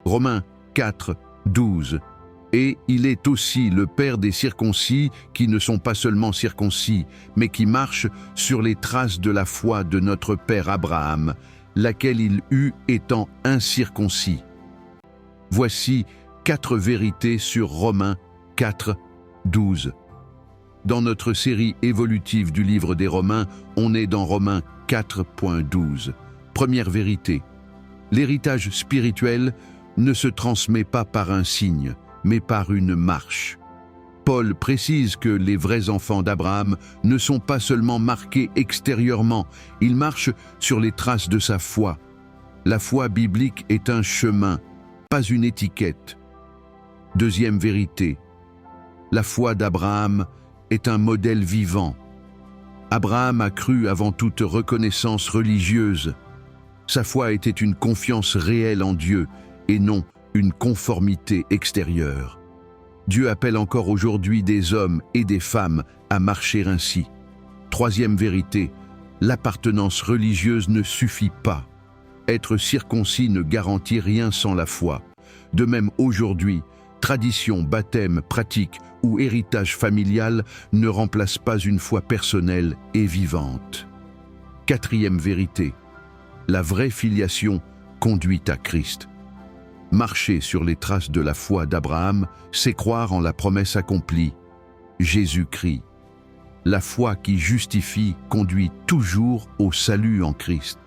Romains 4, 12. Et il est aussi le Père des circoncis qui ne sont pas seulement circoncis, mais qui marchent sur les traces de la foi de notre Père Abraham, laquelle il eut étant incirconcis. Voici 4 vérités sur Romains 4, 12. Dans notre série évolutive du livre des Romains, on est dans Romains 4.12. Première vérité. L'héritage spirituel ne se transmet pas par un signe, mais par une marche. Paul précise que les vrais enfants d'Abraham ne sont pas seulement marqués extérieurement, ils marchent sur les traces de sa foi. La foi biblique est un chemin, pas une étiquette. Deuxième vérité. La foi d'Abraham est un modèle vivant. Abraham a cru avant toute reconnaissance religieuse. Sa foi était une confiance réelle en Dieu et non une conformité extérieure. Dieu appelle encore aujourd'hui des hommes et des femmes à marcher ainsi. Troisième vérité, l'appartenance religieuse ne suffit pas. Être circoncis ne garantit rien sans la foi. De même aujourd'hui, tradition, baptême, pratique ou héritage familial ne remplacent pas une foi personnelle et vivante. Quatrième vérité, la vraie filiation conduit à Christ. Marcher sur les traces de la foi d'Abraham, c'est croire en la promesse accomplie, Jésus-Christ. La foi qui justifie conduit toujours au salut en Christ.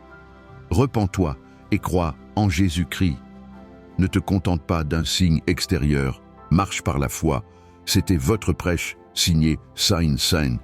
Repens-toi et crois en Jésus-Christ. Ne te contente pas d'un signe extérieur, marche par la foi. C'était votre prêche, signé Saint.